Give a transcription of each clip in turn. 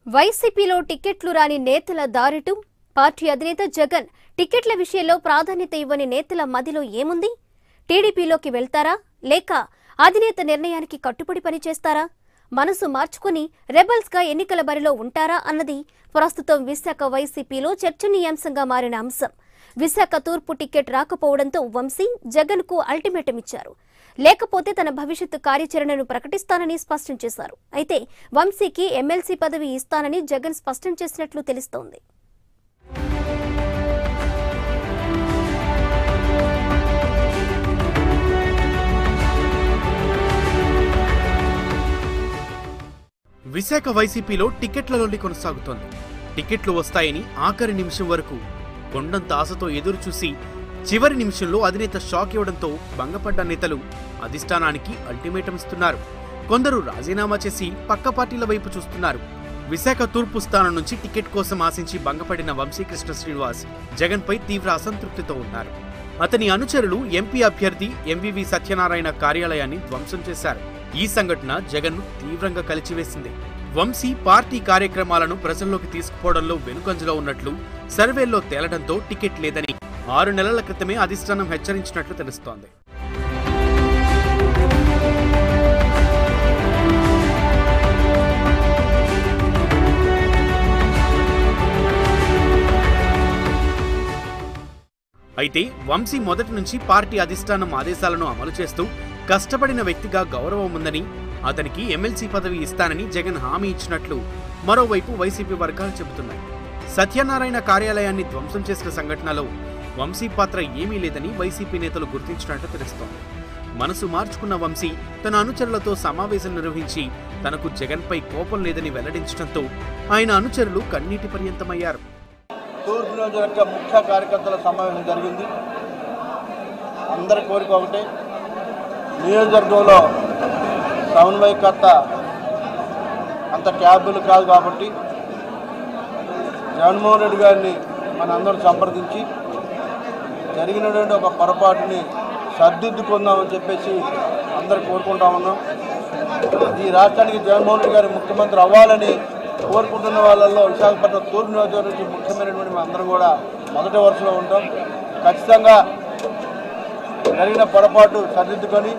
వైసీపీలో టికెట్లు రాని నేతల దారిటు పార్టీ అధినేత జగన్ టికెట్ల విషయంలో ప్రాధాన్యత ఇవ్వని నేతల మదిలో ఏముంది? టీడీపీలోకి వెళ్తారా లేక అధినేత నిర్ణయానికి కట్టుబడి పనిచేస్తారా? మనసు మార్చుకుని రెబల్స్ గా ఎన్నికల బరిలో ఉంటారా అన్నది ప్రస్తుతం విశాఖ వైసీపీలో చర్చనీయాంశంగా మారిన అంశం. విశాఖ తూర్పు టికెట్ రాకపోవడంతో వంశీ జగన్ కు అల్టిమేటం ఇచ్చారు. లేకపోతే తన భవిష్యత్తు కార్యాచరణను ప్రకటిస్తానని స్పష్టం చేశారు. అయితే వంశీకి ఎమ్మెల్సీ పదవి ఇస్తానని జగన్ స్పష్టం చేసినట్లు తెలుస్తోంది. విశాఖ వైసీపీలో టికెట్ల లొల్లి కొనసాగుతోంది. టికెట్లు వస్తాయని ఆఖరి నిమిషం వరకు కొండంత ఆశతో ఎదురుచూసి చివరి నిమిషంలో అధినేత షాక్ ఇవ్వడంతో భంగపడ్డ నేతలు అధిష్టానానికి అల్టిమేటం ఇస్తున్నారు. కొందరు రాజీనామా చేసి పక్క పార్టీల వైపు చూస్తున్నారు. విశాఖ తూర్పు స్థానం నుంచి టికెట్ కోసం ఆశించి భంగపడిన వంశీకృష్ణ శ్రీనివాస్ జగన్ పై తీవ్ర అసంతృప్తితో ఉన్నారు. అతని అనుచరులు ఎంపీ అభ్యర్థి ఎంవివి సత్యనారాయణ కార్యాలయాన్ని ధ్వంసం చేశారు. ఈ సంఘటన జగన్ ను తీవ్రంగా కలిచివేసింది. వంశీ పార్టీ కార్యక్రమాలను ప్రజల్లోకి తీసుకుపోవడంలో వెనుకంజలో ఉన్నట్లు సర్వేల్లో తేలడంతో టికెట్ లేదని 6 నెలల క్రితమే అధిష్టానం హెచ్చరించినట్లు తెలుస్తోంది. అయితే వంశీ మొదటి నుంచి పార్టీ అధిష్టానం ఆదేశాలను అమలు చేస్తూ కష్టపడిన వ్యక్తిగా గౌరవం ఉందని, అతనికి ఎమ్మెల్సీ పదవి ఇస్తానని జగన్ హామీ ఇచ్చినట్లు మరోవైపు వైసీపీ వర్గాలు చెబుతున్నాయి. సత్యనారాయణ కార్యాలయాన్ని ధ్వంసం చేసిన సంఘటనలో వంశీ పాత్ర ఏమీ లేదని వైసీపీ నేతలు గుర్తించినట్లు తెలుస్తోంది. మనసు మార్చుకున్న వంశీ తన అనుచరులతో సమావేశం నిర్వహించి తనకు జగన్పై కోపం లేదని వెల్లడించడంతో ఆయన అనుచరులు కన్నీటి పర్యంతమయ్యారు. తూర్పు నియోజకవర్గ ముఖ్య కార్యకర్తల సమావేశం జరిగింది. అందరి కోరిక ఒకటే, నియోజకవర్గంలో సమన్వయకర్త అంత క్యాబులు కాదు కాబట్టి జగన్మోహన్ రెడ్డి గారిని మనందరూ సంప్రదించి జరిగినటువంటి ఒక పొరపాటుని సర్దిద్దుకుందామని చెప్పేసి అందరూ కోరుకుంటా ఉన్నాం. ఈ రాష్ట్రానికి జగన్మోహన్ రెడ్డి గారి ముఖ్యమంత్రి అవ్వాలని కోరుకుంటున్న వాళ్ళల్లో విశాఖపట్నం తూర్పు నియోజకవర్గం నుంచి ముఖ్యమైనటువంటి అందరం కూడా మొదటి వరుసలో ఉంటాం. ఖచ్చితంగా జరిగిన పొరపాటు సరిదిద్దుకొని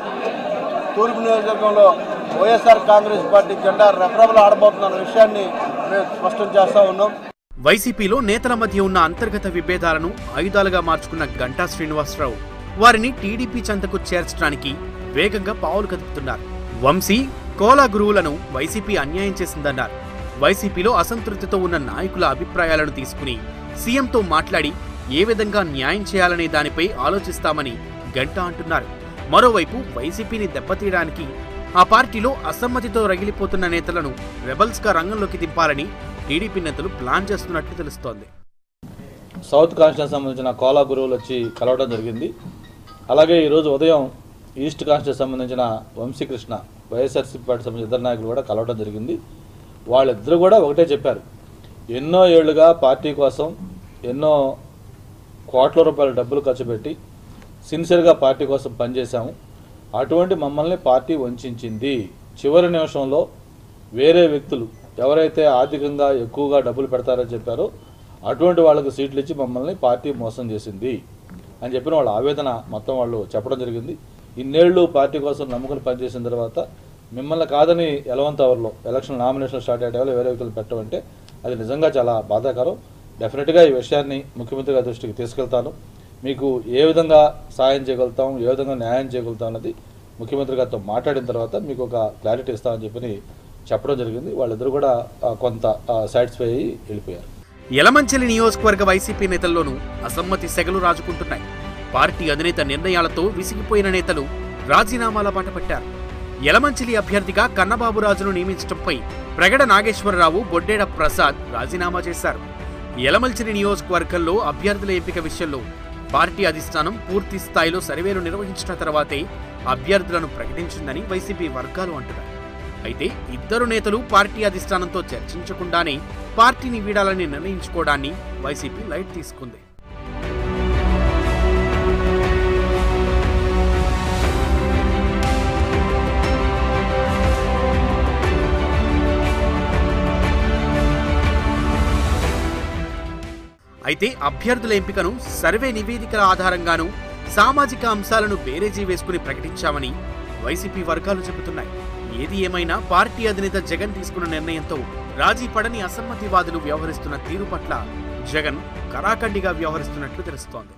తూర్పు నియోజకవర్గంలో వైఎస్ఆర్ కాంగ్రెస్ పార్టీ జెండా రెఫరబుల్ ఆడబోతున్న విషయాన్ని మేము స్పష్టం చేస్తూ ఉన్నాం. వైసీపీలో నేతల మధ్య ఉన్న అంతర్గత విభేదాలను ఆయుధాలుగా మార్చుకున్న గంటా శ్రీనివాసరావు వారిని టీడీపీ చెంతకు చేర్చడానికి వేగంగా పావులు కదుపుతున్నారు. వంశీ కోలా గురువులను వైసీపీ అన్యాయం చేసిందన్నారు. వైసీపీలో అసంతృప్తితో ఉన్న నాయకుల అభిప్రాయాలను తీసుకుని సీఎంతో మాట్లాడి ఏ విధంగా న్యాయం చేయాలనే దానిపై ఆలోచిస్తామని గంటా అంటున్నారు. మరోవైపు వైసీపీని దెబ్బతీయడానికి ఆ పార్టీలో అసమ్మతితో రగిలిపోతున్న నేతలను రెబల్స్ గా రంగంలోకి దింపాలని టీడీపీ నేతలు ప్లాన్ చేస్తున్నట్లు తెలుస్తోంది. సౌత్ కాన్స్టిట్యూన్సీ సంబంధించిన కోలా గురువులు వచ్చి కలవడం జరిగింది. అలాగే ఈరోజు ఉదయం ఈస్ట్ కాన్స్టిట్యూన్సీ సంబంధించిన వంశీకృష్ణ వైఎస్ఆర్సీపీ పార్టీ సంబంధించిన ఇద్దరు నాయకులు కూడా కలవడం జరిగింది. వాళ్ళిద్దరూ కూడా ఒకటే చెప్పారు, ఎన్నో ఏళ్లుగా పార్టీ కోసం ఎన్నో కోట్ల రూపాయల డబ్బులు ఖర్చు పెట్టి సిన్సియర్గా పార్టీ కోసం పనిచేశాము. అటువంటి మమ్మల్ని పార్టీ వంచింది. చివరి నిమిషంలో వేరే వ్యక్తులు ఎవరైతే ఆర్థికంగా ఎక్కువగా డబ్బులు పెడతారని చెప్పారో అటువంటి వాళ్ళకు సీట్లు ఇచ్చి మమ్మల్ని పార్టీ మోసం చేసింది అని చెప్పిన వాళ్ళ ఆవేదన మొత్తం వాళ్ళు చెప్పడం జరిగింది. ఇన్నేళ్లు పార్టీ కోసం నమ్ముకుని పనిచేసిన తర్వాత మిమ్మల్ని కాదని ఎలవంత్ అవర్లో ఎలక్షన్ నామినేషన్ స్టార్ట్ అయ్యే వేరే వ్యక్తులు పెట్టమంటే అది నిజంగా చాలా బాధాకరం. డెఫినెట్గా ఈ విషయాన్ని ముఖ్యమంత్రి గారి దృష్టికి తీసుకెళ్తాను. మీకు ఏ విధంగా సాయం చేయగలుగుతాం, ఏ విధంగా న్యాయం చేయగలుగుతాం అన్నది ముఖ్యమంత్రి గారితో మాట్లాడిన తర్వాత మీకు ఒక క్లారిటీ ఇస్తామని చెప్పడం జరిగింది. వాళ్ళిద్దరూ కూడా కొంత సాటిస్ఫై అయ్యి వెళ్ళిపోయారు. యలమంచిలి నియోజకవర్గ వైసీపీ నేతల్లోనూ అసమ్మతి సెగలు రాజుకుంటున్నాయి. పార్టీ అధినేత నిర్ణయాలతో విసిగిపోయిన నేతలు రాజీనామాల బాట పట్టారు. యలమంచిలి అభ్యర్థిగా కన్నబాబురాజును నియమించడంపై ప్రగడ నాగేశ్వరరావు, బొడ్డేడ ప్రసాద్ రాజీనామా చేశారు. యలమంచిలి నియోజకవర్గంలో అభ్యర్థుల ఎంపిక విషయంలో పార్టీ అధిష్టానం పూర్తి స్థాయిలో సర్వేలు నిర్వహించిన తర్వాతే అభ్యర్థులను ప్రకటించిందని వైసీపీ వర్గాలు అంటున్నాయి. అయితే ఇద్దరు నేతలు పార్టీ అధిష్టానంతో చర్చించకుండానే పార్టీని వీడాలని నిర్ణయించుకోవడాన్ని వైసీపీ లైట్ తీసుకుంది. అయితే అభ్యర్థుల ఎంపికను సర్వే నివేదికల ఆధారంగానూ సామాజిక అంశాలను బేరేజీ వేసుకుని ప్రకటించామని వైసీపీ వర్గాలు చెబుతున్నాయి. ఏది ఏమైనా పార్టీ అధినేత జగన్ తీసుకున్న నిర్ణయంతో రాజీ పడని అసమ్మతివాదులు వ్యవహరిస్తున్న తీరు పట్ల జగన్ కరాఖండిగా వ్యవహరిస్తున్నట్లు తెలుస్తోంది.